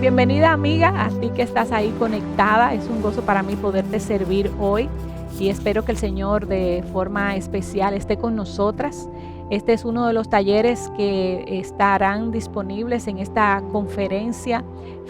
Bienvenida amiga, a ti que estás ahí conectada. Es un gozo para mí poderte servir hoy y espero que el Señor de forma especial esté con nosotras. Este es uno de los talleres que estarán disponibles en esta conferencia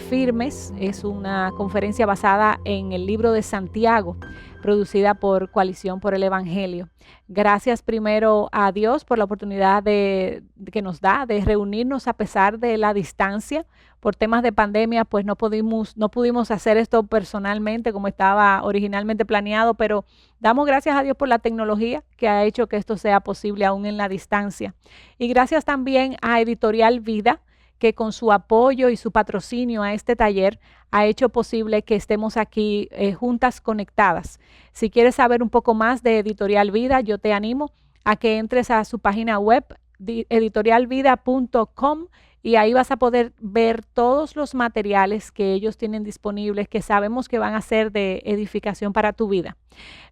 Firmes. Es una conferencia basada en el libro de Santiago, producida por Coalición por el Evangelio. Gracias primero a Dios por la oportunidad que nos da de reunirnos a pesar de la distancia. Por temas de pandemia, pues no pudimos hacer esto personalmente como estaba originalmente planeado, pero damos gracias a Dios por la tecnología que ha hecho que esto sea posible aún en la distancia. Y gracias también a Editorial Vida, que con su apoyo y su patrocinio a este taller ha hecho posible que estemos aquí juntas conectadas. Si quieres saber un poco más de Editorial Vida, yo te animo a que entres a su página web editorialvida.com y ahí vas a poder ver todos los materiales que ellos tienen disponibles, que sabemos que van a ser de edificación para tu vida.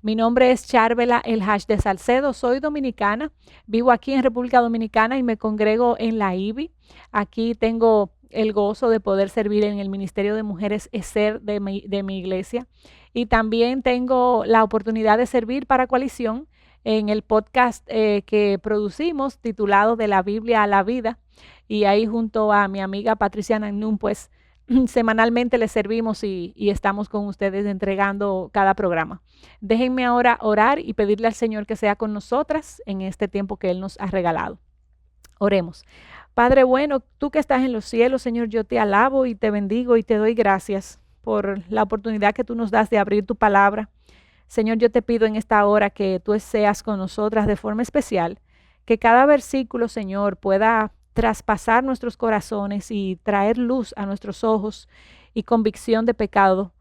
Mi nombre es Charvela El Hash de Salcedo, soy dominicana, vivo aquí en República Dominicana y me congrego en la IBI. Aquí tengo el gozo de poder servir en el Ministerio de Mujeres ESER de mi iglesia y también tengo la oportunidad de servir para Coalición en el podcast que producimos titulado De la Biblia a la Vida, y ahí junto a mi amiga Patricia Nagnum pues semanalmente les servimos y estamos con ustedes entregando cada programa. Déjenme ahora orar y pedirle al Señor que sea con nosotras en este tiempo que Él nos ha regalado. Oremos. Padre bueno, tú que estás en los cielos, Señor, yo te alabo y te bendigo y te doy gracias por la oportunidad que tú nos das de abrir tu palabra. Señor, yo te pido en esta hora que tú seas con nosotras de forma especial, que cada versículo, Señor, pueda traspasar nuestros corazones y traer luz a nuestros ojos y convicción de pecado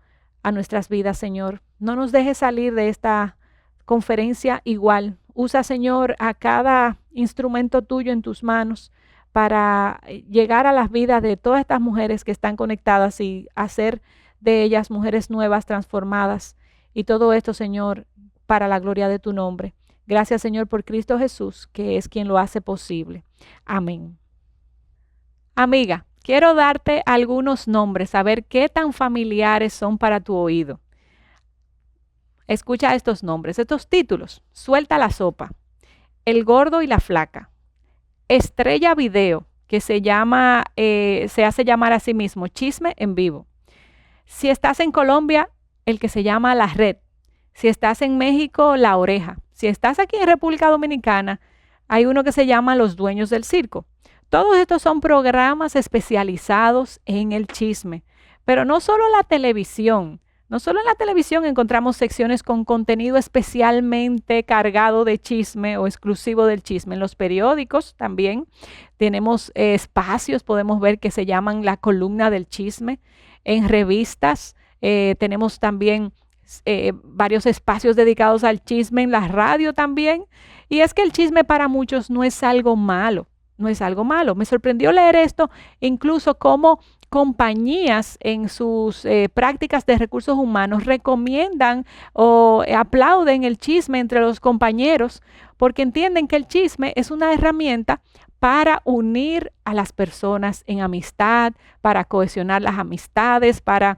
a nuestras vidas, Señor. No nos dejes salir de esta conferencia igual. Usa, Señor, a cada instrumento tuyo en tus manos para llegar a las vidas de todas estas mujeres que están conectadas y hacer de ellas mujeres nuevas, transformadas. Y todo esto, Señor, para la gloria de tu nombre. Gracias, Señor, por Cristo Jesús, que es quien lo hace posible. Amén. Amiga, quiero darte algunos nombres, a ver qué tan familiares son para tu oído. Escucha estos nombres, estos títulos. Suelta la sopa, El Gordo y la Flaca, Estrella Video, que se hace llamar a sí mismo Chisme en Vivo. Si estás en Colombia, el que se llama La Red. Si estás en México, La Oreja. Si estás aquí en República Dominicana, hay uno que se llama Los Dueños del Circo. Todos estos son programas especializados en el chisme, pero no solo la televisión. No solo en la televisión encontramos secciones con contenido especialmente cargado de chisme o exclusivo del chisme. En los periódicos también tenemos espacios, podemos ver que se llaman la columna del chisme. En revistas tenemos también varios espacios dedicados al chisme, en la radio también. Y es que el chisme para muchos no es algo malo. No es algo malo. Me sorprendió leer esto, incluso como compañías en sus prácticas de recursos humanos recomiendan o aplauden el chisme entre los compañeros porque entienden que el chisme es una herramienta para unir a las personas en amistad, para cohesionar las amistades, para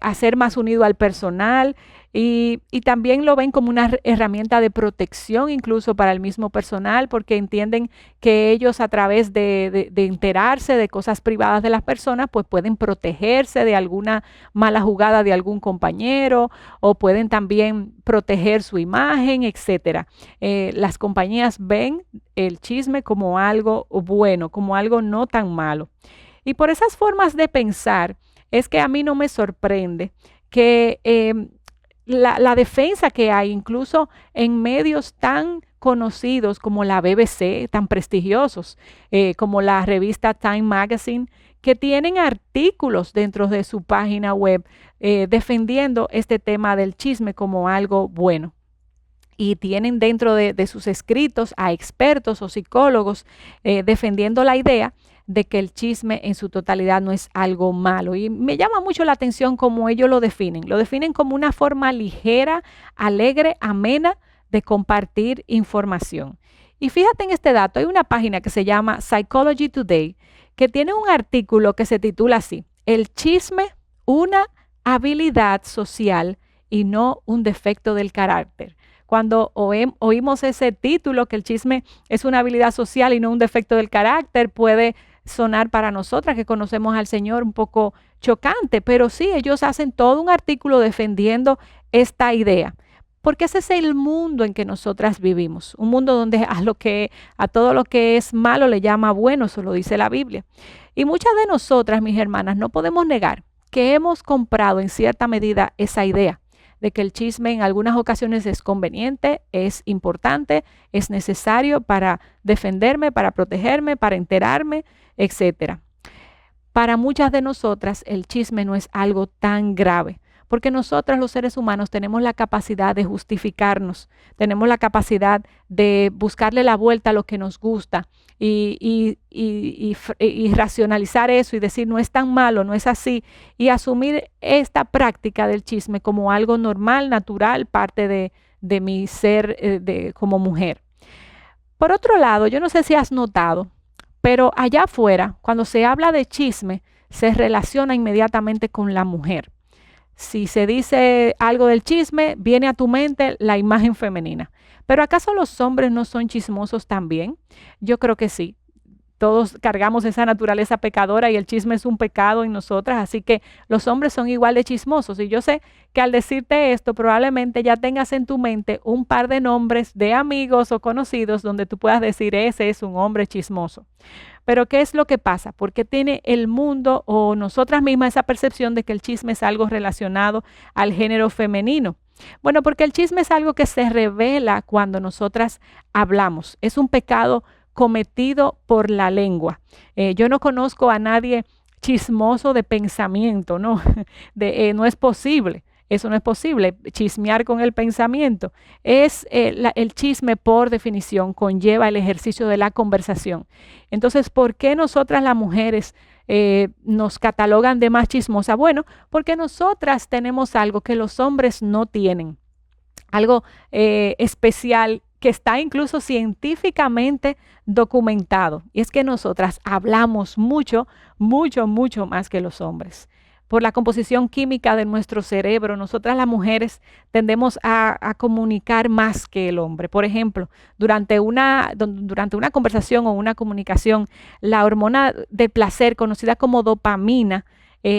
hacer más unido al personal y también lo ven como una herramienta de protección incluso para el mismo personal porque entienden que ellos a través de enterarse de cosas privadas de las personas pues pueden protegerse de alguna mala jugada de algún compañero o pueden también proteger su imagen, etcétera. Las compañías ven el chisme como algo bueno, como algo no tan malo. Y por esas formas de pensar es que a mí no me sorprende que la defensa que hay incluso en medios tan conocidos como la BBC, tan prestigiosos, como la revista Time Magazine, que tienen artículos dentro de su página web defendiendo este tema del chisme como algo bueno. Y tienen dentro de sus escritos a expertos o psicólogos defendiendo la idea de que el chisme en su totalidad no es algo malo. Y me llama mucho la atención cómo ellos lo definen. Lo definen como una forma ligera, alegre, amena de compartir información. Y fíjate en este dato, hay una página que se llama Psychology Today que tiene un artículo que se titula así: el chisme una habilidad social y no un defecto del carácter. Cuando oímos ese título, que el chisme es una habilidad social y no un defecto del carácter, puede sonar para nosotras que conocemos al Señor un poco chocante, pero sí, ellos hacen todo un artículo defendiendo esta idea. Porque ese es el mundo en que nosotras vivimos, un mundo donde a todo lo que es malo le llama bueno, eso lo dice la Biblia. Y muchas de nosotras, mis hermanas, no podemos negar que hemos comprado en cierta medida esa idea de que el chisme en algunas ocasiones es conveniente, es importante, es necesario para defenderme, para protegerme, para enterarme, etcétera. Para muchas de nosotras el chisme no es algo tan grave, porque nosotras los seres humanos tenemos la capacidad de justificarnos, tenemos la capacidad de buscarle la vuelta a lo que nos gusta y racionalizar eso y decir no es tan malo, no es así, y asumir esta práctica del chisme como algo normal, natural, parte de mi ser como mujer. Por otro lado, yo no sé si has notado, pero allá afuera, cuando se habla de chisme, se relaciona inmediatamente con la mujer. Si se dice algo del chisme, viene a tu mente la imagen femenina. ¿Pero acaso los hombres no son chismosos también? Yo creo que sí. Todos cargamos esa naturaleza pecadora y el chisme es un pecado en nosotras, así que los hombres son igual de chismosos. Y yo sé que al decirte esto, probablemente ya tengas en tu mente un par de nombres de amigos o conocidos donde tú puedas decir, ese es un hombre chismoso. Pero ¿qué es lo que pasa? ¿Por qué tiene el mundo o nosotras mismas esa percepción de que el chisme es algo relacionado al género femenino? Bueno, porque el chisme es algo que se revela cuando nosotras hablamos. Es un pecado cometido por la lengua. Yo no conozco a nadie chismoso de pensamiento, ¿no? No es posible. Eso no es posible, chismear con el pensamiento. El chisme, por definición, conlleva el ejercicio de la conversación. Entonces, ¿por qué nosotras las mujeres nos catalogan de más chismosa? Bueno, porque nosotras tenemos algo que los hombres no tienen, algo especial que está incluso científicamente documentado. Y es que nosotras hablamos mucho, mucho, mucho más que los hombres. Por la composición química de nuestro cerebro, nosotras las mujeres tendemos a comunicar más que el hombre. Por ejemplo, durante una conversación o una comunicación, la hormona del placer, conocida como dopamina,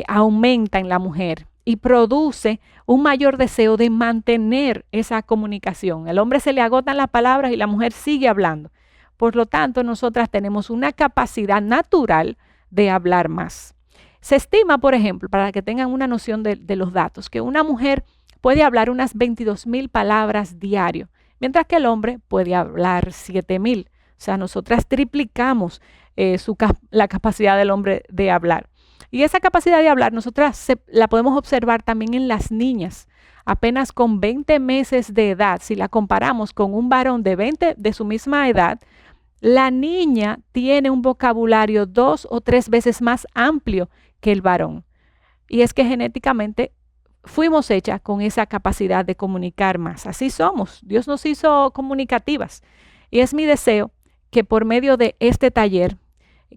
aumenta en la mujer y produce un mayor deseo de mantener esa comunicación. El hombre se le agotan las palabras y la mujer sigue hablando. Por lo tanto, nosotras tenemos una capacidad natural de hablar más. Se estima, por ejemplo, para que tengan una noción de los datos, que una mujer puede hablar unas 22,000 palabras diario, mientras que el hombre puede hablar 7,000. O sea, nosotras triplicamos la capacidad del hombre de hablar. Y esa capacidad de hablar, nosotras la podemos observar también en las niñas, apenas con 20 meses de edad. Si la comparamos con un varón de 20 de su misma edad, la niña tiene un vocabulario 2 o 3 veces más amplio que el varón. Y es que genéticamente fuimos hechas con esa capacidad de comunicar más. Así somos. Dios nos hizo comunicativas. Y es mi deseo que por medio de este taller,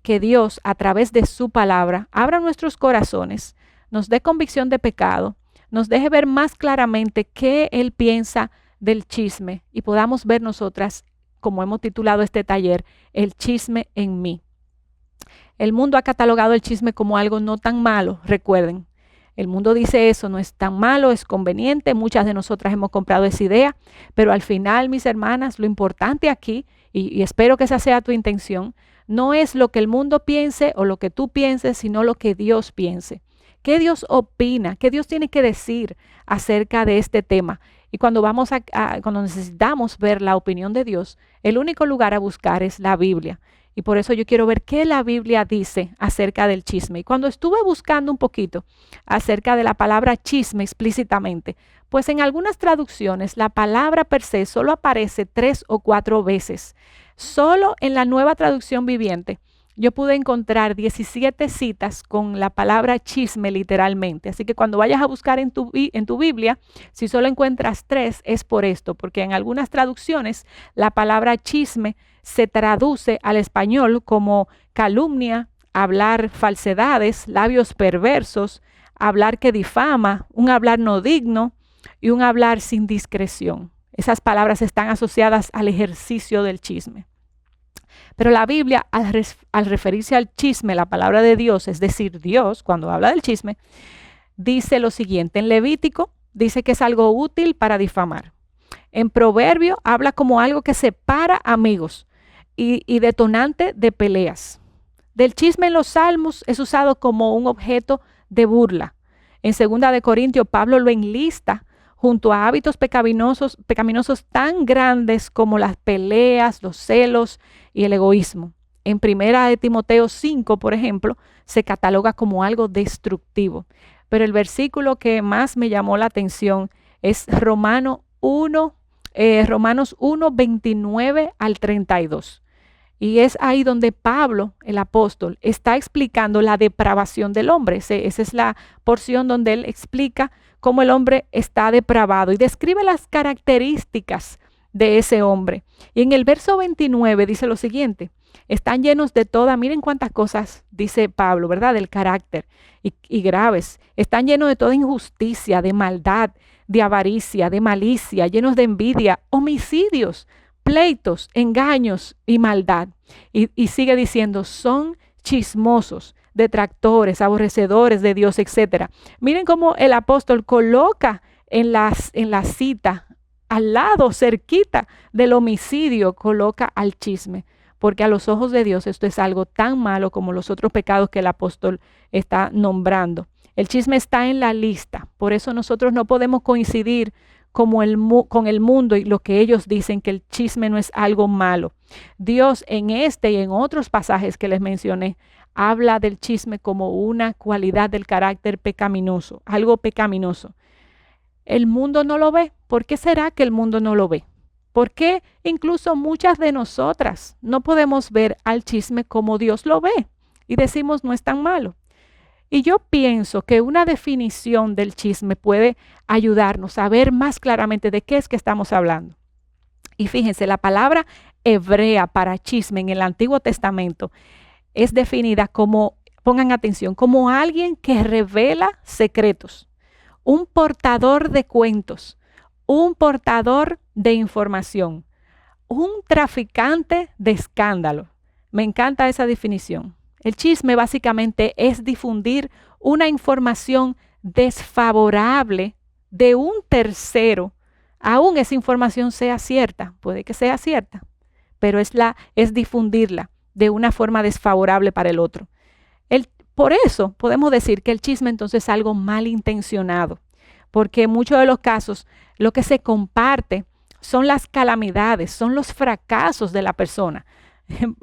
que Dios a través de su palabra abra nuestros corazones, nos dé convicción de pecado, nos deje ver más claramente qué Él piensa del chisme y podamos ver nosotras, como hemos titulado este taller, el chisme en mí. El mundo ha catalogado el chisme como algo no tan malo, recuerden. El mundo dice eso, no es tan malo, es conveniente. Muchas de nosotras hemos comprado esa idea, pero al final, mis hermanas, lo importante aquí, y espero que esa sea tu intención, no es lo que el mundo piense o lo que tú pienses, sino lo que Dios piense. ¿Qué Dios opina? ¿Qué Dios tiene que decir acerca de este tema? Y cuando cuando necesitamos ver la opinión de Dios, el único lugar a buscar es la Biblia. Y por eso yo quiero ver qué la Biblia dice acerca del chisme. Y cuando estuve buscando un poquito acerca de la palabra chisme explícitamente, pues en algunas traducciones la palabra per se solo aparece 3 o 4 veces. Solo en la Nueva Traducción Viviente yo pude encontrar 17 citas con la palabra chisme literalmente. Así que cuando vayas a buscar en tu Biblia, si solo encuentras 3, es por esto, porque en algunas traducciones la palabra chisme se traduce al español como calumnia, hablar falsedades, labios perversos, hablar que difama, un hablar no digno y un hablar sin discreción. Esas palabras están asociadas al ejercicio del chisme. Pero la Biblia, al referirse al chisme, la palabra de Dios, es decir, Dios, cuando habla del chisme, dice lo siguiente. En Levítico dice que es algo útil para difamar. En Proverbio habla como algo que separa amigos y detonante de peleas. Del chisme en los Salmos es usado como un objeto de burla. En 2 de Corintios, Pablo lo enlista junto a hábitos pecaminosos tan grandes como las peleas, los celos y el egoísmo. En 1 de Timoteo 5, por ejemplo, se cataloga como algo destructivo. Pero el versículo que más me llamó la atención es Romanos 1, 29 al 32. Y es ahí donde Pablo, el apóstol, está explicando la depravación del hombre. Esa es la porción donde él explica cómo el hombre está depravado y describe las características de ese hombre. Y en el verso 29 dice lo siguiente: están llenos de toda, miren cuántas cosas dice Pablo, ¿verdad? Del carácter y graves. Están llenos de toda injusticia, de maldad, de avaricia, de malicia, llenos de envidia, homicidios, pleitos, engaños y maldad. Y sigue diciendo, son chismosos, detractores, aborrecedores de Dios, etc. Miren cómo el apóstol coloca en la cita, al lado, cerquita del homicidio, coloca al chisme. Porque a los ojos de Dios esto es algo tan malo como los otros pecados que el apóstol está nombrando. El chisme está en la lista. Por eso nosotros no podemos coincidir con el mundo y lo que ellos dicen, que el chisme no es algo malo. Dios en este y en otros pasajes que les mencioné habla del chisme como una cualidad del carácter pecaminoso, algo pecaminoso. El mundo no lo ve. ¿Por qué será que el mundo no lo ve? ¿Por qué incluso muchas de nosotras no podemos ver al chisme como Dios lo ve? Y decimos, no es tan malo. Y yo pienso que una definición del chisme puede ayudarnos a ver más claramente de qué es que estamos hablando. Y fíjense, la palabra hebrea para chisme en el Antiguo Testamento es definida como, pongan atención, como alguien que revela secretos, un portador de cuentos, un portador de información, un traficante de escándalo. Me encanta esa definición. El chisme básicamente es difundir una información desfavorable de un tercero, aún esa información sea cierta, puede que sea cierta, pero es difundirla de una forma desfavorable para el otro. Por eso podemos decir que el chisme entonces es algo malintencionado, porque en muchos de los casos lo que se comparte son las calamidades, son los fracasos de la persona.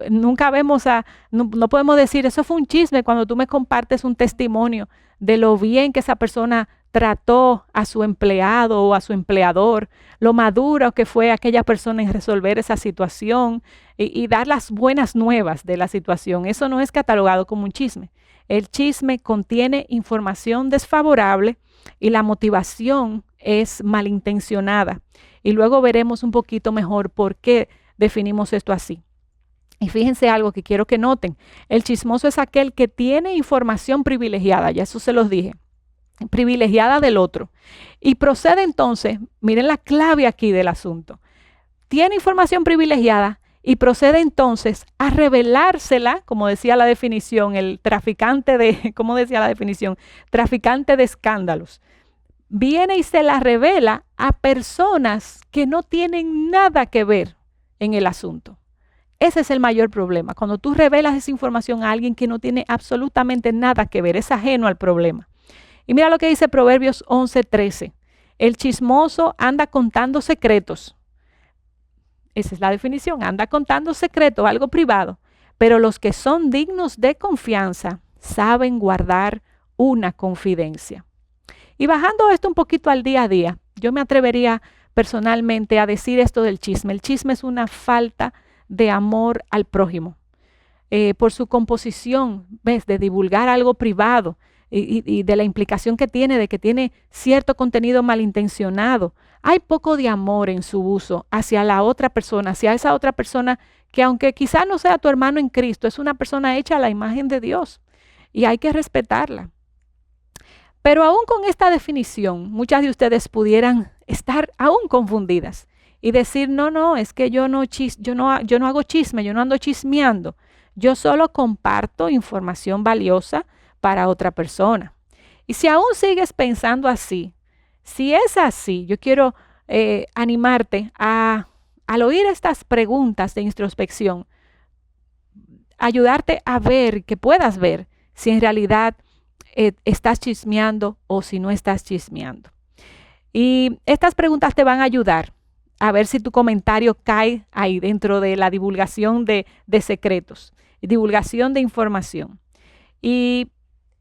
Nunca vemos no podemos decir, eso fue un chisme cuando tú me compartes un testimonio de lo bien que esa persona trató a su empleado o a su empleador, lo maduro que fue aquella persona en resolver esa situación y dar las buenas nuevas de la situación. Eso no es catalogado como un chisme. El chisme contiene información desfavorable y la motivación es malintencionada. Y luego veremos un poquito mejor por qué definimos esto así. Y fíjense algo que quiero que noten. El chismoso es aquel que tiene información privilegiada, ya eso se los dije, privilegiada del otro. Y procede entonces, miren la clave aquí del asunto, tiene información privilegiada y procede entonces a revelársela, como decía la definición, el traficante de, ¿cómo decía la definición? Traficante de escándalos. Viene y se la revela a personas que no tienen nada que ver en el asunto. Ese es el mayor problema, cuando tú revelas esa información a alguien que no tiene absolutamente nada que ver, es ajeno al problema. Y mira lo que dice Proverbios 11:13. El chismoso anda contando secretos. Esa es la definición, anda contando secretos, algo privado. Pero los que son dignos de confianza saben guardar una confidencia. Y bajando esto un poquito al día a día, yo me atrevería personalmente a decir esto del chisme. El chisme es una falta de amor al prójimo. Por su composición, ¿ves? De divulgar algo privado y de la implicación que tiene, de que tiene cierto contenido malintencionado. Hay poco de amor en su uso hacia la otra persona, hacia esa otra persona que aunque quizá no sea tu hermano en Cristo, es una persona hecha a la imagen de Dios y hay que respetarla. Pero aún con esta definición, muchas de ustedes pudieran estar aún confundidas y decir, no, es que yo no hago chisme, yo no ando chismeando, yo solo comparto información valiosa para otra persona. Y si aún sigues pensando así, si es así, yo quiero animarte al oír estas preguntas de introspección, ayudarte a ver, que puedas ver si en realidad estás chismeando o si no estás chismeando. Y estas preguntas te van a ayudar a ver si tu comentario cae ahí dentro de la divulgación de secretos, divulgación de información. Y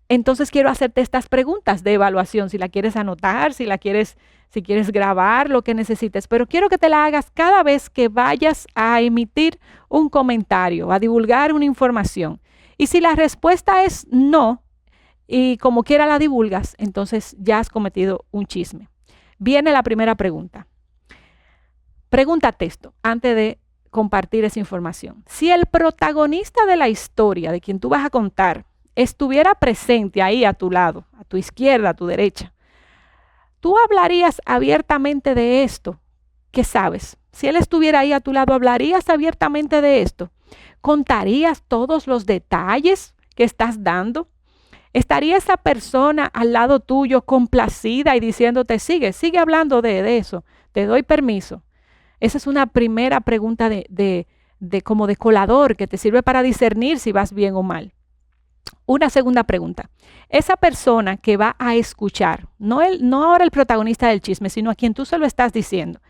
entonces quiero hacerte estas preguntas de evaluación, si la quieres anotar, si quieres grabar, lo que necesites, pero quiero que te la hagas cada vez que vayas a emitir un comentario, a divulgar una información. Y si la respuesta es no, y como quiera la divulgas, entonces ya has cometido un chisme. Viene la primera pregunta. Pregúntate esto antes de compartir esa información. Si el protagonista de la historia de quien tú vas a contar estuviera presente ahí a tu lado, a tu izquierda, a tu derecha, ¿tú hablarías abiertamente de esto? ¿Qué sabes? Si él estuviera ahí a tu lado, ¿hablarías abiertamente de esto? ¿Contarías todos los detalles que estás dando? ¿Estaría esa persona al lado tuyo complacida y diciéndote, sigue hablando de eso, te doy permiso? Esa es una primera pregunta como de colador que te sirve para discernir si vas bien o mal. Una segunda pregunta. Esa persona que va a escuchar, no ahora el protagonista del chisme, sino a quien tú se lo estás diciendo.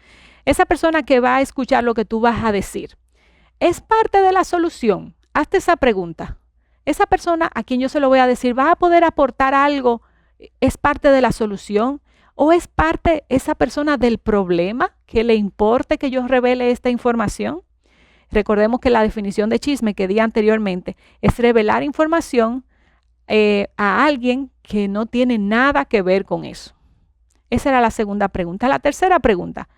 Esa persona que va a escuchar lo que tú vas a decir, ¿es parte de la solución? Hazte esa pregunta. Esa persona a quien yo se lo voy a decir, ¿va a poder aportar algo? ¿Es parte de la solución? ¿O es parte esa persona del problema que le importe que yo revele esta información? Recordemos que la definición de chisme que di anteriormente es revelar información a alguien que no tiene nada que ver con eso. Esa era la segunda pregunta. La tercera pregunta.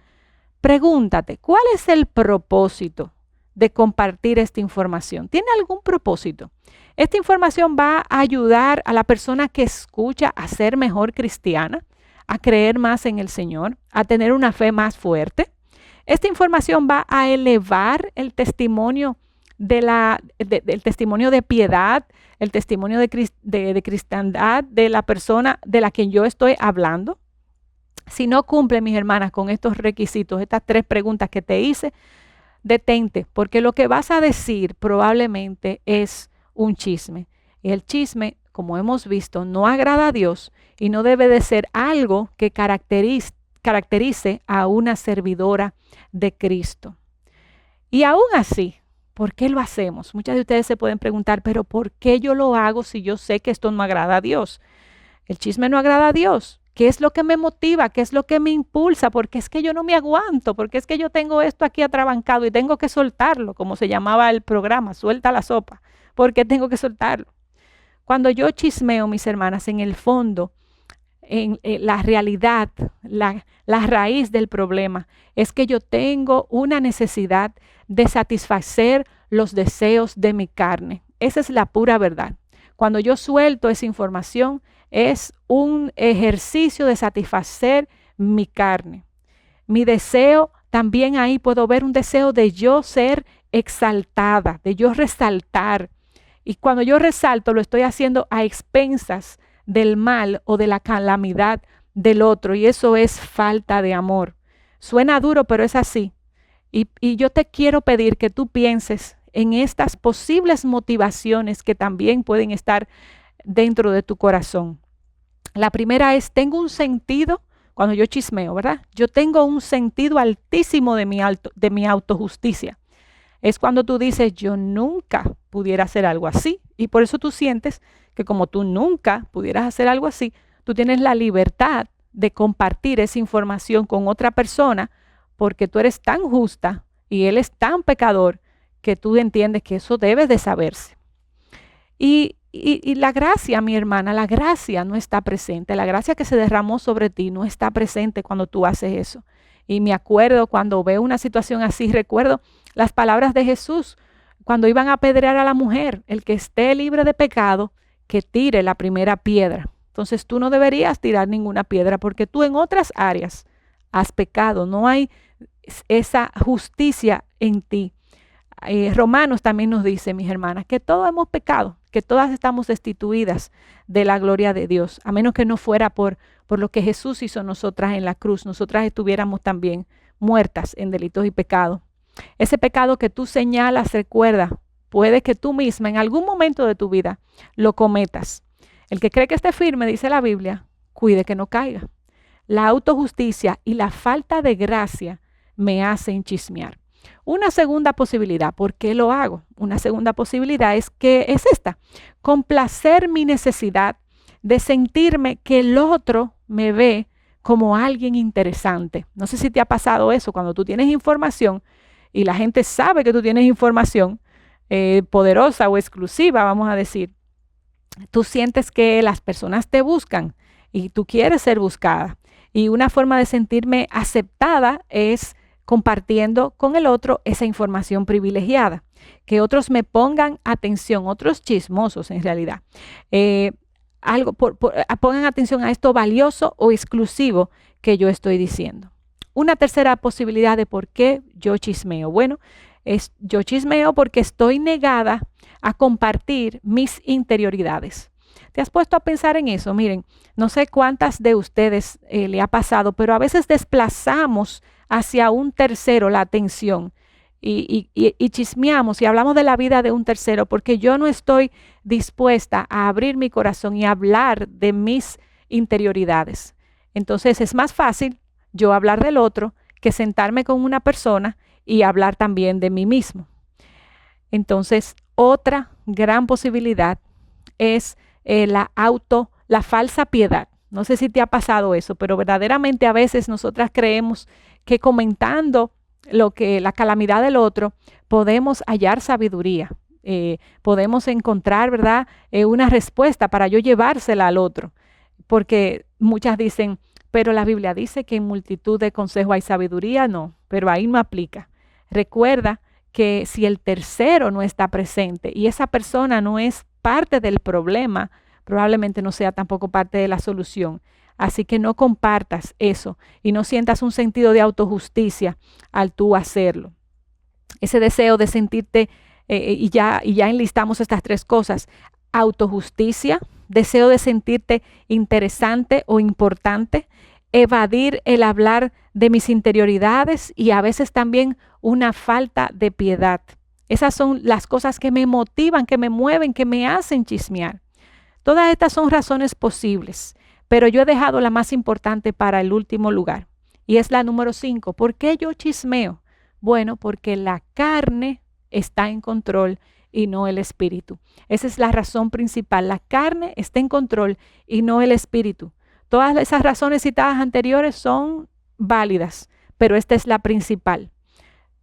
Pregúntate, ¿cuál es el propósito de compartir esta información? ¿Tiene algún propósito? Esta información va a ayudar a la persona que escucha a ser mejor cristiana, a creer más en el Señor, a tener una fe más fuerte. Esta información va a elevar el testimonio del testimonio de piedad, el testimonio de cristiandad de la persona de la que yo estoy hablando. Si no cumple, mis hermanas, con estos requisitos, estas 3 preguntas que te hice, detente, porque lo que vas a decir probablemente es un chisme. Y el chisme, como hemos visto, no agrada a Dios y no debe de ser algo que caracterice a una servidora de Cristo. Y aún así, ¿por qué lo hacemos? Muchas de ustedes se pueden preguntar, pero ¿por qué yo lo hago si yo sé que esto no agrada a Dios? El chisme no agrada a Dios. ¿Qué es lo que me motiva? ¿Qué es lo que me impulsa? Porque es que yo no me aguanto, porque es que yo tengo esto aquí atrabancado y tengo que soltarlo, como se llamaba el programa, suelta la sopa. ¿Por qué tengo que soltarlo? Cuando yo chismeo, mis hermanas, en el fondo, en la realidad, la raíz del problema es que yo tengo una necesidad de satisfacer los deseos de mi carne. Esa es la pura verdad. Cuando yo suelto esa información, es un ejercicio de satisfacer mi carne. Mi deseo, también ahí puedo ver un deseo de yo ser exaltada, de yo resaltar. Y cuando yo resalto, lo estoy haciendo a expensas del mal o de la calamidad del otro. Y eso es falta de amor. Suena duro, pero es así. Y yo te quiero pedir que tú pienses en estas posibles motivaciones que también pueden estar dentro de tu corazón. La primera es, tengo un sentido, cuando yo chismeo, ¿verdad? Yo tengo un sentido altísimo de mi autojusticia. Es cuando tú dices, yo nunca pudiera hacer algo así. Y por eso tú sientes que como tú nunca pudieras hacer algo así, tú tienes la libertad de compartir esa información con otra persona porque tú eres tan justa y él es tan pecador que tú entiendes que eso debe de saberse. Y la gracia, mi hermana, la gracia no está presente. La gracia que se derramó sobre ti no está presente cuando tú haces eso. Y me acuerdo cuando veo una situación así, recuerdo las palabras de Jesús cuando iban a apedrear a la mujer: el que esté libre de pecado, que tire la primera piedra. Entonces tú no deberías tirar ninguna piedra porque tú en otras áreas has pecado, no hay esa justicia en ti. Romanos también nos dice, mis hermanas, que todos hemos pecado, que todas estamos destituidas de la gloria de Dios, a menos que no fuera por lo que Jesús hizo nosotras en la cruz, nosotras estuviéramos también muertas en delitos y pecados. Ese pecado que tú señalas, recuerda, puede que tú misma en algún momento de tu vida lo cometas. El que cree que esté firme, dice la Biblia, cuide que no caiga. La autojusticia y la falta de gracia me hacen chismear. Una segunda posibilidad, ¿por qué lo hago? Una segunda posibilidad es esta: complacer mi necesidad de sentirme que el otro me ve como alguien interesante. No sé si te ha pasado eso, cuando tú tienes información y la gente sabe que tú tienes información poderosa o exclusiva, vamos a decir. Tú sientes que las personas te buscan y tú quieres ser buscada. Y una forma de sentirme aceptada es compartiendo con el otro esa información privilegiada. Que otros me pongan atención, otros chismosos en realidad. Pongan atención a esto valioso o exclusivo que yo estoy diciendo. Una tercera posibilidad de por qué yo chismeo. Bueno, yo chismeo porque estoy negada a compartir mis interioridades. ¿Te has puesto a pensar en eso? Miren, no sé cuántas de ustedes le ha pasado, pero a veces desplazamos hacia un tercero la atención y chismeamos y hablamos de la vida de un tercero porque yo no estoy dispuesta a abrir mi corazón y hablar de mis interioridades. Entonces es más fácil yo hablar del otro que sentarme con una persona y hablar también de mí mismo. Entonces, otra gran posibilidad es la falsa piedad. No sé si te ha pasado eso, pero verdaderamente a veces nosotras creemos que comentando la calamidad del otro podemos hallar sabiduría, podemos encontrar, ¿verdad?, una respuesta para yo llevársela al otro, porque muchas dicen, pero la Biblia dice que en multitud de consejos hay sabiduría. No, pero ahí no aplica. Recuerda que si el tercero no está presente y esa persona no es parte del problema, probablemente no sea tampoco parte de la solución. Así que no compartas eso y no sientas un sentido de autojusticia al tú hacerlo. Ese deseo de sentirte, y ya enlistamos estas tres cosas: autojusticia, deseo de sentirte interesante o importante, evadir el hablar de mis interioridades y a veces también una falta de piedad. Esas son las cosas que me motivan, que me mueven, que me hacen chismear. Todas estas son razones posibles, pero yo he dejado la más importante para el último lugar y es la número 5. ¿Por qué yo chismeo? Bueno, porque la carne está en control y no el espíritu. Esa es la razón principal. La carne está en control y no el espíritu. Todas esas razones citadas anteriores son válidas, pero esta es la principal.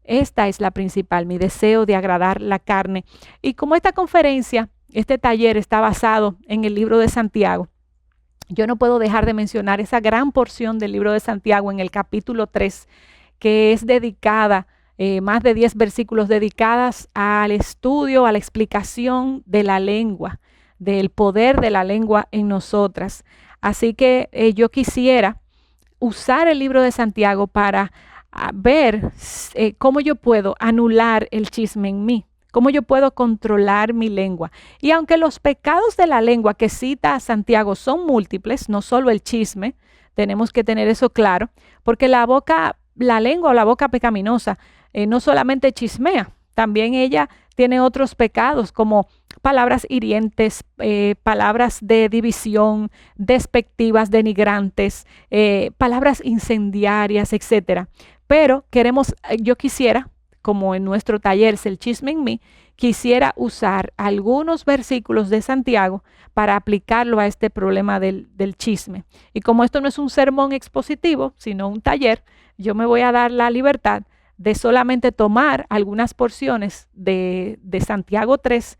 Esta es la principal, mi deseo de agradar la carne. Y como esta conferencia, este taller está basado en el libro de Santiago, yo no puedo dejar de mencionar esa gran porción del libro de Santiago en el capítulo 3, que es dedicada, más de 10 versículos dedicadas al estudio, a la explicación de la lengua, del poder de la lengua en nosotras. Así que yo quisiera usar el libro de Santiago para ver cómo yo puedo anular el chisme en mí, cómo yo puedo controlar mi lengua. Y aunque los pecados de la lengua que cita Santiago son múltiples, no solo el chisme, tenemos que tener eso claro, porque la lengua o la boca pecaminosa no solamente chismea, también ella tiene otros pecados como palabras hirientes, palabras de división, despectivas, denigrantes, palabras incendiarias, etcétera. Pero yo quisiera, como en nuestro taller es el chisme en mí, quisiera usar algunos versículos de Santiago para aplicarlo a este problema del chisme. Y como esto no es un sermón expositivo, sino un taller, yo me voy a dar la libertad de solamente tomar algunas porciones de Santiago 3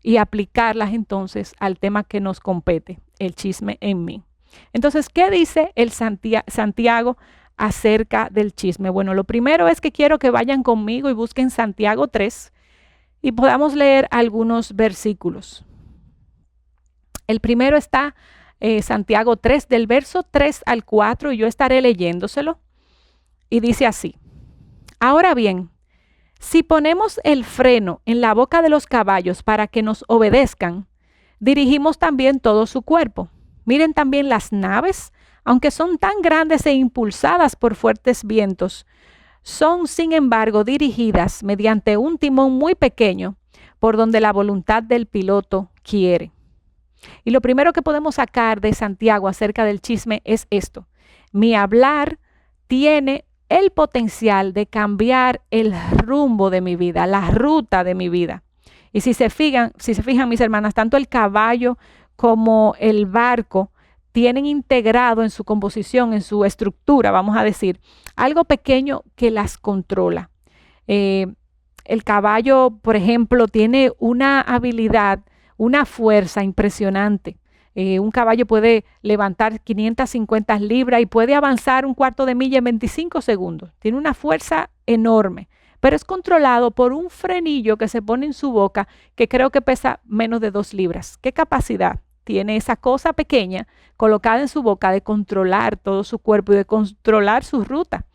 y aplicarlas entonces al tema que nos compete, el chisme en mí. Entonces, ¿qué dice el Santiago acerca del chisme? Bueno, lo primero es que quiero que vayan conmigo y busquen Santiago 3 y podamos leer algunos versículos. El primero está Santiago 3, del verso 3 al 4, y yo estaré leyéndoselo. Y dice así: ahora bien, si ponemos el freno en la boca de los caballos para que nos obedezcan, dirigimos también todo su cuerpo. Miren también las naves, aunque son tan grandes e impulsadas por fuertes vientos, son sin embargo dirigidas mediante un timón muy pequeño por donde la voluntad del piloto quiere. Y lo primero que podemos sacar de Santiago acerca del chisme es esto: mi hablar tiene el potencial de cambiar el rumbo de mi vida, la ruta de mi vida. Y si se fijan, mis hermanas, tanto el caballo como el barco tienen integrado en su composición, en su estructura, vamos a decir, algo pequeño que las controla. El caballo, por ejemplo, tiene una habilidad, una fuerza impresionante. Un caballo puede levantar 550 libras y puede avanzar un cuarto de milla en 25 segundos. Tiene una fuerza enorme, pero es controlado por un frenillo que se pone en su boca que creo que pesa menos de 2 libras. ¿Qué capacidad tiene esa cosa pequeña colocada en su boca de controlar todo su cuerpo y de controlar su ruta?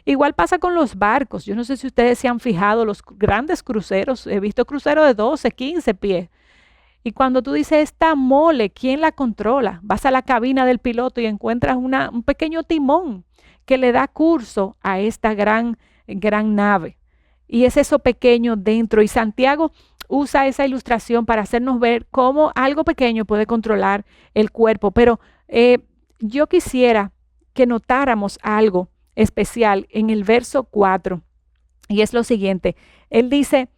Igual pasa con los barcos. Yo no sé si ustedes se han fijado, los grandes cruceros. He visto cruceros de 12, 15 pies. Y cuando tú dices esta mole, ¿quién la controla? Vas a la cabina del piloto y encuentras un pequeño timón que le da curso a esta gran nave. Y es eso pequeño dentro. Y Santiago usa esa ilustración para hacernos ver cómo algo pequeño puede controlar el cuerpo. Pero yo quisiera que notáramos algo especial en el verso 4. Y es lo siguiente. Él dice,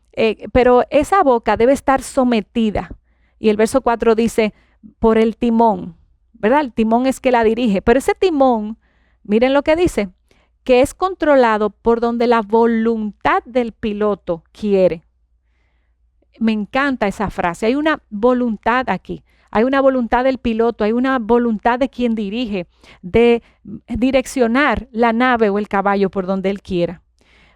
pero esa boca debe estar sometida. Y el verso 4 dice, por el timón, ¿verdad? El timón es que la dirige. Pero ese timón, miren lo que dice, que es controlado por donde la voluntad del piloto quiere. Me encanta esa frase. Hay una voluntad aquí. Hay una voluntad del piloto, hay una voluntad de quien dirige, de direccionar la nave o el caballo por donde él quiera.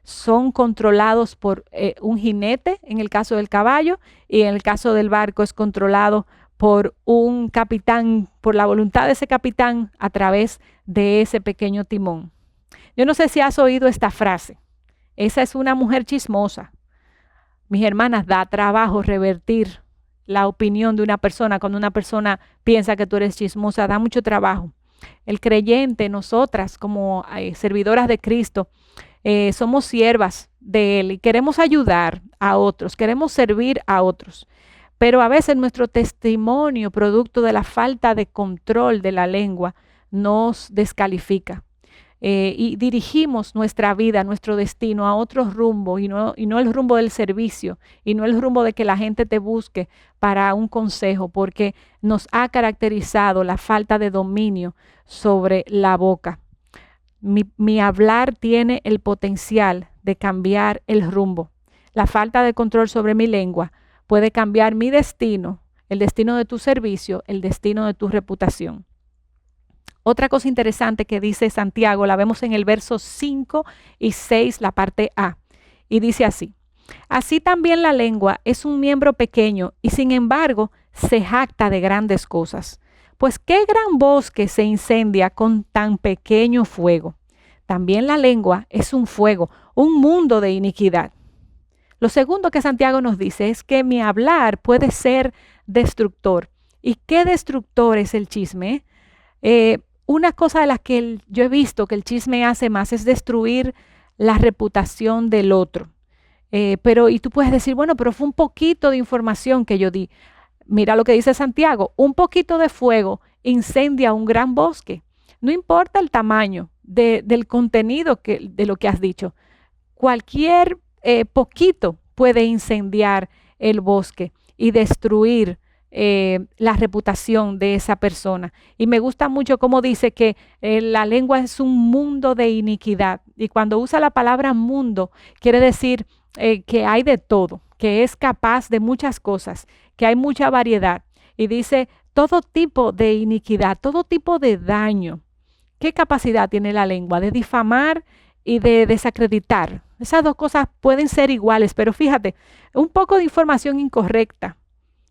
Son controlados por un jinete, en el caso del caballo, y en el caso del barco es controlado por un capitán, por la voluntad de ese capitán a través de ese pequeño timón. Yo no sé si has oído esta frase. Esa es una mujer chismosa. Mis hermanas, da trabajo revertir la opinión de una persona cuando una persona piensa que tú eres chismosa, da mucho trabajo. El creyente, nosotras como servidoras de Cristo, somos siervas de Él y queremos ayudar a otros, queremos servir a otros. Pero a veces nuestro testimonio, producto de la falta de control de la lengua, nos descalifica. Y dirigimos nuestra vida, nuestro destino a otro rumbo y no el rumbo del servicio y no el rumbo de que la gente te busque para un consejo, porque nos ha caracterizado la falta de dominio sobre la boca. Mi hablar tiene el potencial de cambiar el rumbo. La falta de control sobre mi lengua puede cambiar mi destino, el destino de tu servicio, el destino de tu reputación. Otra cosa interesante que dice Santiago, la vemos en el verso 5 y 6, la parte A, y dice así: así también la lengua es un miembro pequeño y sin embargo se jacta de grandes cosas. Pues qué gran bosque se incendia con tan pequeño fuego. También la lengua es un fuego, un mundo de iniquidad. Lo segundo que Santiago nos dice es que mi hablar puede ser destructor. ¿Y qué destructor es el chisme? Una cosa de las que yo he visto que el chisme hace más es destruir la reputación del otro. Y tú puedes decir, bueno, pero fue un poquito de información que yo di. Mira lo que dice Santiago, un poquito de fuego incendia un gran bosque. No importa el tamaño del contenido de lo que has dicho. Cualquier poquito puede incendiar el bosque y destruir la reputación de esa persona. Y me gusta mucho cómo dice que la lengua es un mundo de iniquidad. Y cuando usa la palabra mundo, quiere decir que hay de todo, que es capaz de muchas cosas, que hay mucha variedad. Y dice todo tipo de iniquidad, todo tipo de daño ¿Qué capacidad tiene la lengua de difamar y de desacreditar? Esas dos cosas pueden ser iguales, pero fíjate, un poco de información incorrecta,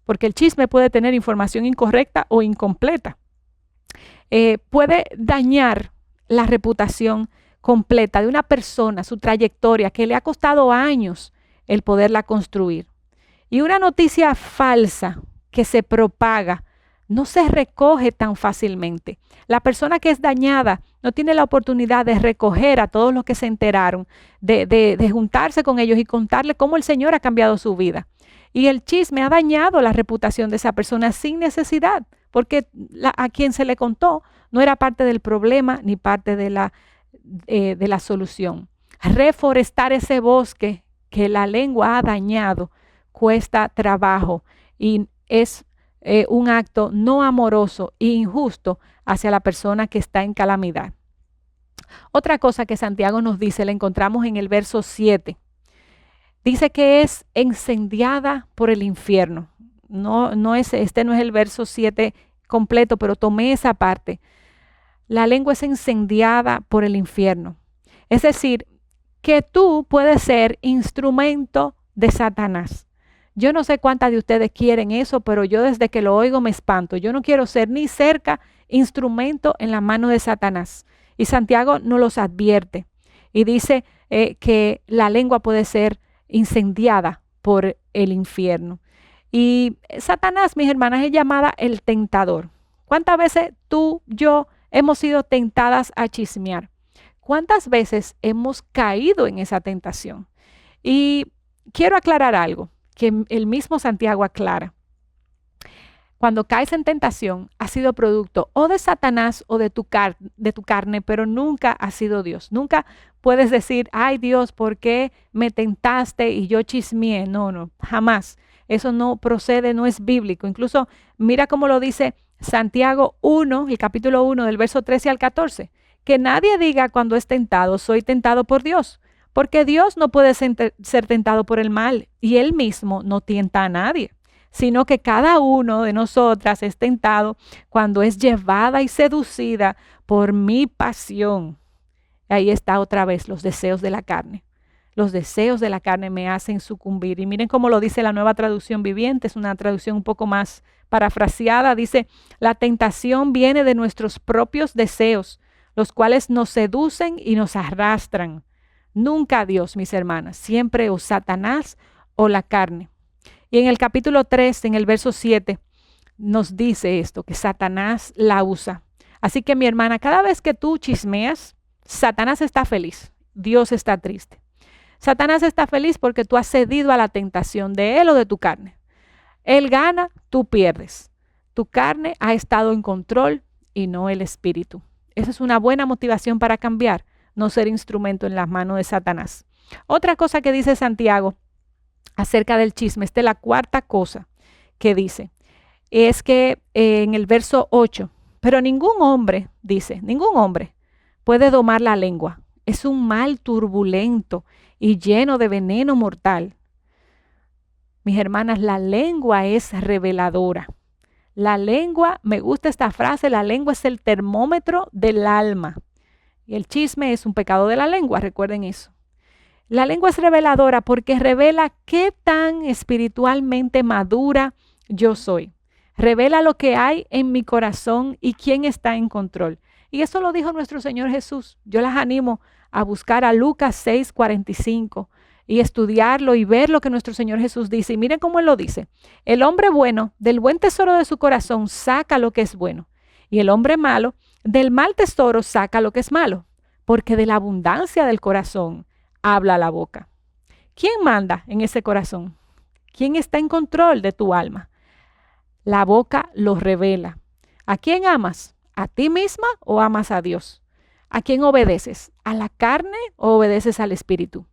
porque el chisme puede tener información incorrecta o incompleta. Puede dañar la reputación completa de una persona, su trayectoria, que le ha costado años el poderla construir. Y una noticia falsa que se propaga no se recoge tan fácilmente. La persona que es dañada no tiene la oportunidad de recoger a todos los que se enteraron, de juntarse con ellos y contarle cómo el Señor ha cambiado su vida. Y el chisme ha dañado la reputación de esa persona sin necesidad, porque a quien se le contó no era parte del problema ni parte de la solución. Reforestar ese bosque que la lengua ha dañado cuesta trabajo y es un acto no amoroso e injusto hacia la persona que está en calamidad. Otra cosa que Santiago nos dice, la encontramos en el verso 7. Dice que es incendiada por el infierno. Este no es el verso 7 completo, pero tomé esa parte. La lengua es incendiada por el infierno. Es decir, que tú puedes ser instrumento de Satanás. Yo no sé cuántas de ustedes quieren eso, pero yo desde que lo oigo me espanto. Yo no quiero ser ni cerca instrumento en la mano de Satanás. Y Santiago nos los advierte y dice que la lengua puede ser incendiada por el infierno. Y Satanás, mis hermanas, es llamada el tentador. ¿Cuántas veces tú, yo hemos sido tentadas a chismear? ¿Cuántas veces hemos caído en esa tentación? Y quiero aclarar algo que el mismo Santiago aclara. Cuando caes en tentación, ha sido producto o de Satanás o de tu carne, pero nunca ha sido Dios. Nunca puedes decir, ay Dios, ¿por qué me tentaste y yo chismeé? No, jamás. Eso no procede, no es bíblico. Incluso mira cómo lo dice Santiago 1, el capítulo 1, del verso 13 al 14. Que nadie diga cuando es tentado, soy tentado por Dios. Porque Dios no puede ser tentado por el mal y Él mismo no tienta a nadie, sino que cada uno de nosotras es tentado cuando es llevada y seducida por mi pasión. Ahí está otra vez los deseos de la carne. Los deseos de la carne me hacen sucumbir. Y miren cómo lo dice la Nueva Traducción Viviente, es una traducción un poco más parafraseada. Dice, la tentación viene de nuestros propios deseos, los cuales nos seducen y nos arrastran. Nunca a Dios, mis hermanas, siempre o Satanás o la carne. Y en el capítulo 3, en el verso 7, nos dice esto, que Satanás la usa. Así que mi hermana, cada vez que tú chismeas, Satanás está feliz, Dios está triste. Satanás está feliz porque tú has cedido a la tentación de él o de tu carne. Él gana, tú pierdes. Tu carne ha estado en control y no el espíritu. Esa es una buena motivación para cambiar. No ser instrumento en las manos de Satanás. Otra cosa que dice Santiago acerca del chisme, esta es la cuarta cosa que dice, es que en el verso 8, pero ningún hombre, dice, ningún hombre puede domar la lengua. Es un mal turbulento y lleno de veneno mortal. Mis hermanas, la lengua es reveladora. La lengua, me gusta esta frase, la lengua es el termómetro del alma. Y el chisme es un pecado de la lengua, recuerden eso. La lengua es reveladora porque revela qué tan espiritualmente madura yo soy. Revela lo que hay en mi corazón y quién está en control. Y eso lo dijo nuestro Señor Jesús. Yo las animo a buscar a Lucas 6:45 y estudiarlo y ver lo que nuestro Señor Jesús dice. Y miren cómo Él lo dice. El hombre bueno, del buen tesoro de su corazón, saca lo que es bueno. Y el hombre malo, del mal tesoro saca lo que es malo, porque de la abundancia del corazón habla la boca. ¿Quién manda en ese corazón? ¿Quién está en control de tu alma? La boca lo revela. ¿A quién amas? ¿A ti misma o amas a Dios? ¿A quién obedeces? ¿A la carne o obedeces al espíritu?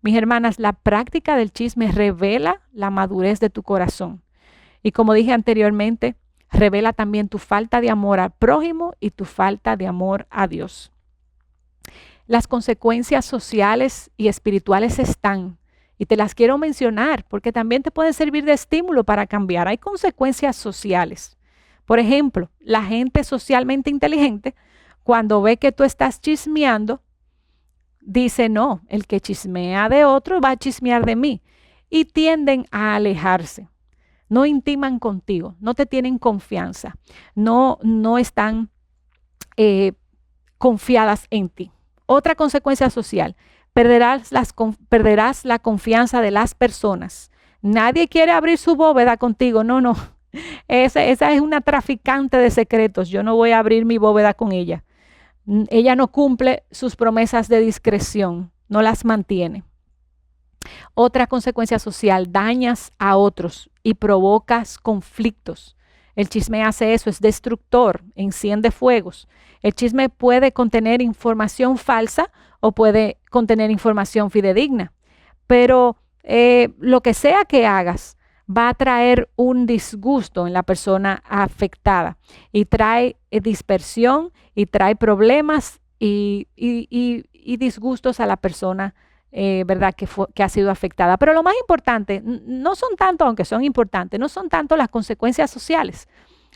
Mis hermanas, la práctica del chisme revela la madurez de tu corazón. Y como dije anteriormente, revela también tu falta de amor al prójimo y tu falta de amor a Dios. Las consecuencias sociales y espirituales están, y te las quiero mencionar porque también te pueden servir de estímulo para cambiar. Hay consecuencias sociales. Por ejemplo, la gente socialmente inteligente, cuando ve que tú estás chismeando, dice, no, el que chismea de otro va a chismear de mí. Y tienden a alejarse. No intiman contigo, no te tienen confianza, no están confiadas en ti. Otra consecuencia social, perderás la confianza de las personas. Nadie quiere abrir su bóveda contigo, no. Esa es una traficante de secretos, yo no voy a abrir mi bóveda con ella. Ella no cumple sus promesas de discreción, no las mantiene. Otra consecuencia social, dañas a otros y provocas conflictos. El chisme hace eso, es destructor, enciende fuegos. El chisme puede contener información falsa o puede contener información fidedigna, pero lo que sea que hagas va a traer un disgusto en la persona afectada y trae dispersión y trae problemas y disgustos a la persona ¿verdad? Que ha sido afectada. Pero lo más importante, no son tanto, aunque son importantes, no son tanto las consecuencias sociales.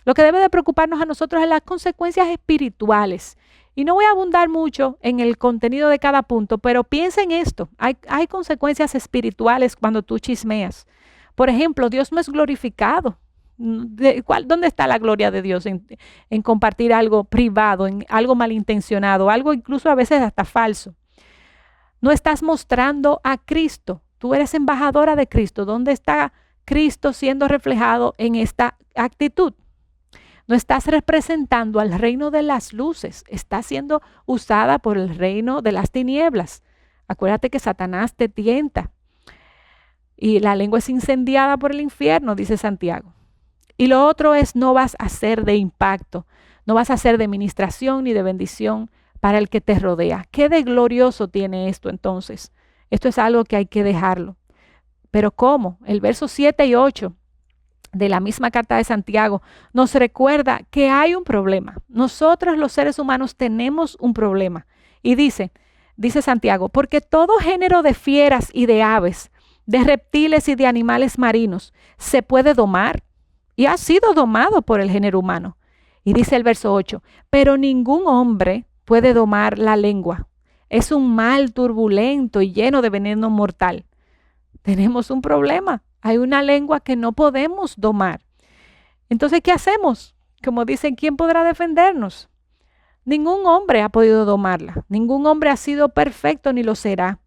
Lo que debe de preocuparnos a nosotros es las consecuencias espirituales. Y no voy a abundar mucho en el contenido de cada punto, pero piensa en esto. Hay consecuencias espirituales cuando tú chismeas. Por ejemplo, Dios no es glorificado. ¿Dónde está la gloria de Dios en compartir algo privado, en algo malintencionado, algo incluso a veces hasta falso? No estás mostrando a Cristo. Tú eres embajadora de Cristo. ¿Dónde está Cristo siendo reflejado en esta actitud? No estás representando al reino de las luces. Estás siendo usada por el reino de las tinieblas. Acuérdate que Satanás te tienta. Y la lengua es incendiada por el infierno, dice Santiago. Y lo otro es, no vas a ser de impacto. No vas a ser de ministración ni de bendición para el que te rodea. ¿Qué de glorioso tiene esto entonces? Esto es algo que hay que dejarlo. Pero ¿cómo? El verso 7 y 8 de la misma carta de Santiago nos recuerda que hay un problema. Nosotros los seres humanos tenemos un problema. Y dice Santiago, porque todo género de fieras y de aves, de reptiles y de animales marinos se puede domar y ha sido domado por el género humano. Y dice el verso 8, pero ningún hombre puede domar la lengua. Es un mal turbulento y lleno de veneno mortal. Tenemos un problema. Hay una lengua que no podemos domar. Entonces, ¿qué hacemos? Como dicen, ¿quién podrá defendernos? Ningún hombre ha podido domarla. Ningún hombre ha sido perfecto ni lo será.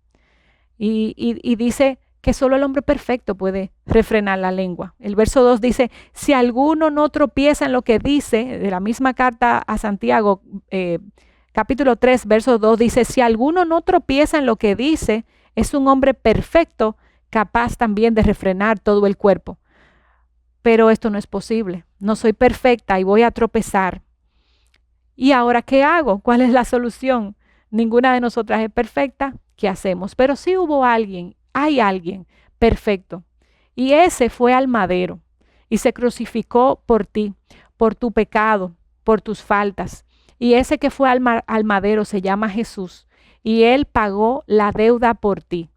Y dice que solo el hombre perfecto puede refrenar la lengua. El verso 2 dice, si alguno no tropieza en lo que dice, de la misma carta a Santiago, capítulo 3, verso 2 dice, si alguno no tropieza en lo que dice, es un hombre perfecto, capaz también de refrenar todo el cuerpo. Pero esto no es posible. No soy perfecta y voy a tropezar. ¿Y ahora qué hago? ¿Cuál es la solución? Ninguna de nosotras es perfecta. ¿Qué hacemos? Pero sí hay alguien perfecto. Y ese fue al madero y se crucificó por ti, por tu pecado, por tus faltas. Y ese que fue al madero se llama Jesús. Y Él pagó la deuda por ti.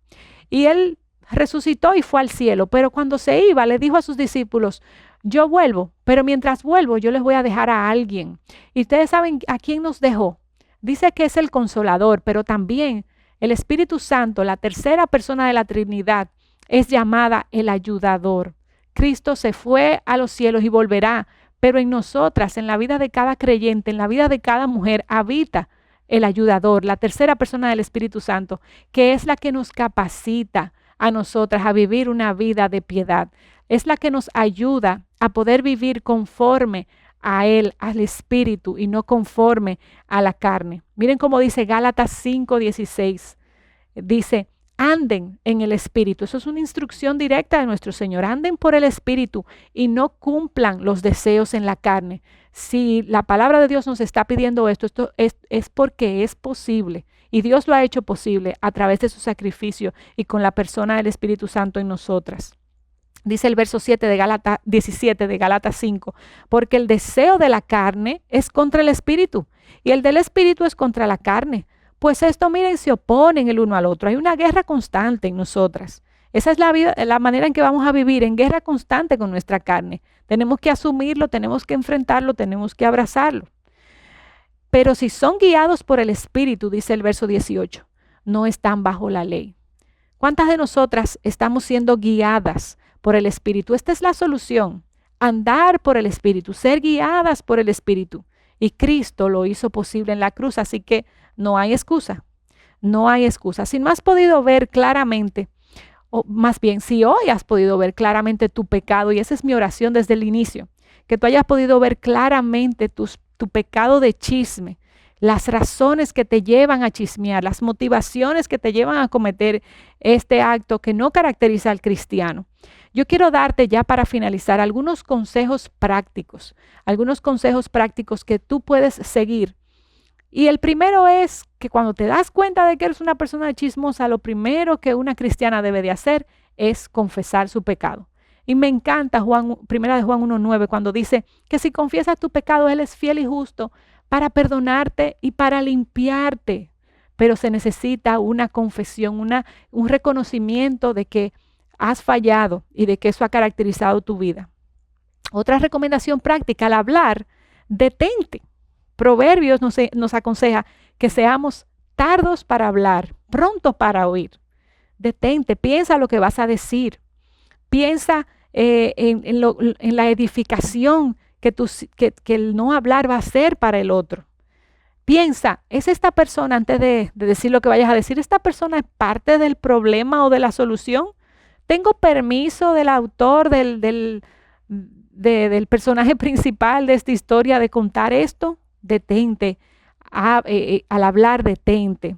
Y Él resucitó y fue al cielo. Pero cuando se iba, le dijo a sus discípulos, yo vuelvo, pero mientras vuelvo, yo les voy a dejar a alguien. Y ustedes saben a quién nos dejó. Dice que es el Consolador, pero también el Espíritu Santo, la tercera persona de la Trinidad, es llamada el Ayudador. Cristo se fue a los cielos y volverá, pero en nosotras, en la vida de cada creyente, en la vida de cada mujer, habita el Ayudador, la tercera persona del Espíritu Santo, que es la que nos capacita a nosotras a vivir una vida de piedad. Es la que nos ayuda a poder vivir conforme a Él, al Espíritu, y no conforme a la carne. Miren cómo dice Gálatas 5:16. Dice, anden en el Espíritu. Eso es una instrucción directa de nuestro Señor. Anden por el Espíritu y no cumplan los deseos en la carne. Si la palabra de Dios nos está pidiendo esto es porque es posible. Y Dios lo ha hecho posible a través de su sacrificio y con la persona del Espíritu Santo en nosotras. Dice el verso 17 de Gálatas 5, porque el deseo de la carne es contra el Espíritu y el del Espíritu es contra la carne. Pues esto, miren, se oponen el uno al otro. Hay una guerra constante en nosotras. Esa es la manera en que vamos a vivir, en guerra constante con nuestra carne. Tenemos que asumirlo, tenemos que enfrentarlo, tenemos que abrazarlo. Pero si son guiados por el Espíritu, dice el verso 18, no están bajo la ley. ¿Cuántas de nosotras estamos siendo guiadas por el Espíritu? Esta es la solución, andar por el Espíritu, ser guiadas por el Espíritu. Y Cristo lo hizo posible en la cruz, así que no hay excusa, no hay excusa. Si no has podido ver claramente, o más bien, si hoy has podido ver claramente tu pecado, y esa es mi oración desde el inicio, que tú hayas podido ver claramente tu pecado de chisme, las razones que te llevan a chismear, las motivaciones que te llevan a cometer este acto que no caracteriza al cristiano. Yo quiero darte ya para finalizar algunos consejos prácticos que tú puedes seguir. Y el primero es que cuando te das cuenta de que eres una persona chismosa, lo primero que una cristiana debe de hacer es confesar su pecado. Y me encanta Primera de Juan 1:9 cuando dice que si confiesas tu pecado, Él es fiel y justo para perdonarte y para limpiarte. Pero se necesita una confesión, un reconocimiento de que has fallado y de que eso ha caracterizado tu vida. Otra recomendación práctica, al hablar, detente. Proverbios nos aconseja que seamos tardos para hablar, prontos para oír. Detente, piensa lo que vas a decir. Piensa en la edificación que el no hablar va a ser para el otro. Piensa, ¿es esta persona, antes de decir lo que vayas a decir, esta persona es parte del problema o de la solución? ¿Tengo permiso del autor, del personaje principal de esta historia de contar esto? Detente, al hablar detente.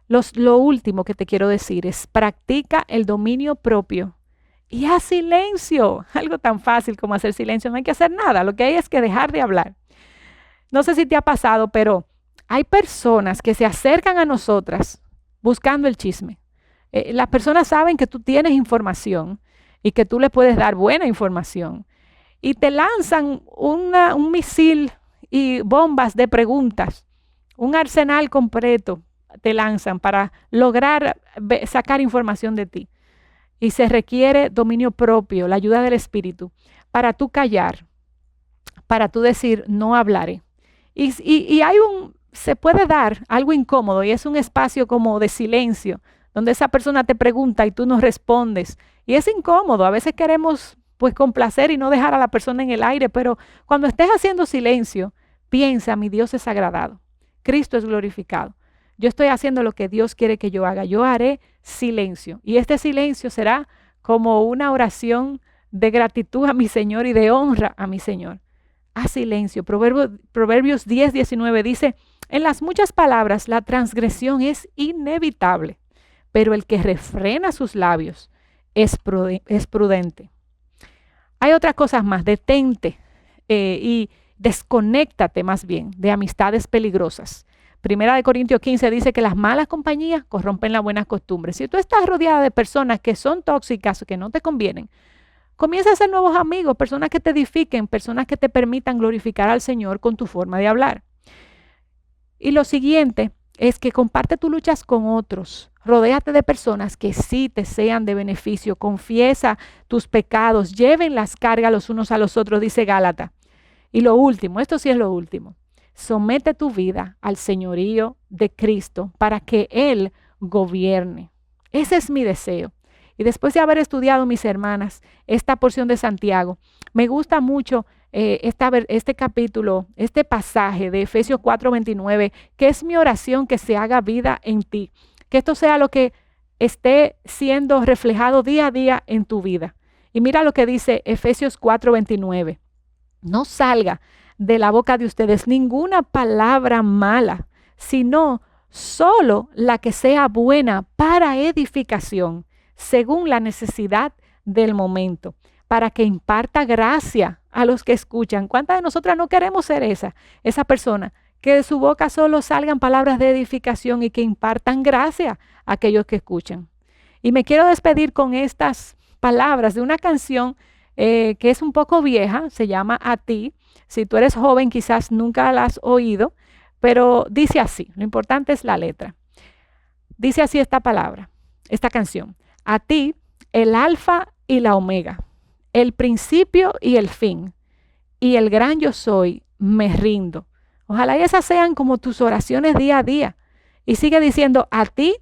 Lo último que te quiero decir es practica el dominio propio y haz silencio. Algo tan fácil como hacer silencio, no hay que hacer nada, lo que hay es que dejar de hablar. No sé si te ha pasado, pero hay personas que se acercan a nosotras buscando el chisme. Las personas saben que tú tienes información y que tú le puedes dar buena información y te lanzan un misil y bombas de preguntas, un arsenal completo te lanzan para lograr sacar información de ti. Y se requiere dominio propio, la ayuda del Espíritu, para tú callar, para tú decir, no hablaré. Y se puede dar algo incómodo y es un espacio como de silencio, donde esa persona te pregunta y tú no respondes. Y es incómodo, a veces queremos pues complacer y no dejar a la persona en el aire, pero cuando estés haciendo silencio, piensa, mi Dios es agradado, Cristo es glorificado. Yo estoy haciendo lo que Dios quiere que yo haga. Yo haré silencio. Y este silencio será como una oración de gratitud a mi Señor y de honra a mi Señor. Haz silencio. Proverbios 10:19 dice, en las muchas palabras la transgresión es inevitable, pero el que refrena sus labios es prudente. Hay otras cosas más. Detente y desconéctate más bien de amistades peligrosas. Primera de Corintios 15 dice que las malas compañías corrompen las buenas costumbres. Si tú estás rodeada de personas que son tóxicas, que no te convienen, comienza a hacer nuevos amigos, personas que te edifiquen, personas que te permitan glorificar al Señor con tu forma de hablar. Y lo siguiente es que comparte tus luchas con otros. Rodéate de personas que sí te sean de beneficio. Confiesa tus pecados, lleven las cargas los unos a los otros, dice Gálatas. Y lo último, esto sí es lo último. Somete tu vida al señorío de Cristo para que Él gobierne. Ese es mi deseo. Y después de haber estudiado, mis hermanas, esta porción de Santiago, me gusta mucho este capítulo, este pasaje de Efesios 4:29, que es mi oración que se haga vida en ti. Que esto sea lo que esté siendo reflejado día a día en tu vida. Y mira lo que dice Efesios 4:29. No salga de la boca de ustedes ninguna palabra mala, sino solo la que sea buena para edificación, según la necesidad del momento, para que imparta gracia a los que escuchan. ¿Cuántas de nosotras no queremos ser esa persona? Que de su boca solo salgan palabras de edificación y que impartan gracia a aquellos que escuchan. Y me quiero despedir con estas palabras de una canción que es un poco vieja, se llama A Ti. Si tú eres joven, quizás nunca la has oído, pero dice así, lo importante es la letra. Dice así esta canción. A ti, el alfa y la omega, el principio y el fin, y el gran yo soy, me rindo. Ojalá y esas sean como tus oraciones día a día. Y sigue diciendo, a ti,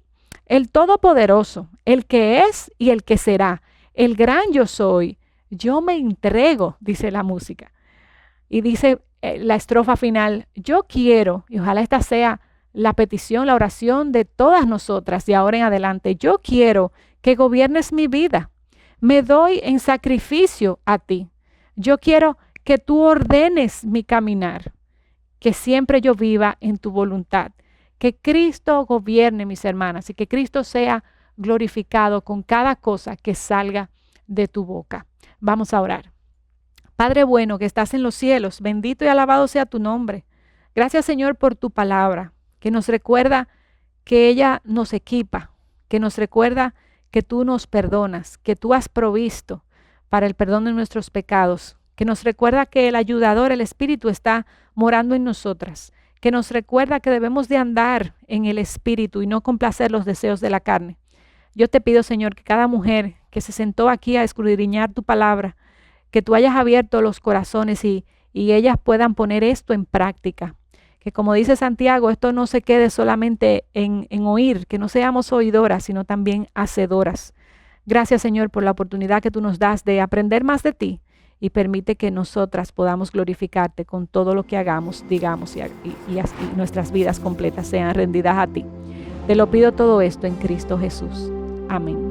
el Todopoderoso, el que es y el que será, el gran yo soy, yo me entrego, dice la música. Y dice la estrofa final, yo quiero, y ojalá esta sea la petición, la oración de todas nosotras de ahora en adelante, yo quiero que gobiernes mi vida. Me doy en sacrificio a ti. Yo quiero que tú ordenes mi caminar, que siempre yo viva en tu voluntad. Que Cristo gobierne, mis hermanas, y que Cristo sea glorificado con cada cosa que salga de tu boca. Vamos a orar. Padre bueno que estás en los cielos, bendito y alabado sea tu nombre. Gracias, Señor, por tu palabra, que nos recuerda que ella nos equipa, que nos recuerda que tú nos perdonas, que tú has provisto para el perdón de nuestros pecados, que nos recuerda que el ayudador, el Espíritu, está morando en nosotras, que nos recuerda que debemos de andar en el Espíritu y no complacer los deseos de la carne. Yo te pido, Señor, que cada mujer que se sentó aquí a escudriñar tu palabra, que tú hayas abierto los corazones y ellas puedan poner esto en práctica. Que como dice Santiago, esto no se quede solamente en oír, que no seamos oidoras, sino también hacedoras. Gracias, Señor, por la oportunidad que tú nos das de aprender más de ti y permite que nosotras podamos glorificarte con todo lo que hagamos, digamos y nuestras vidas completas sean rendidas a ti. Te lo pido todo esto en Cristo Jesús. Amén.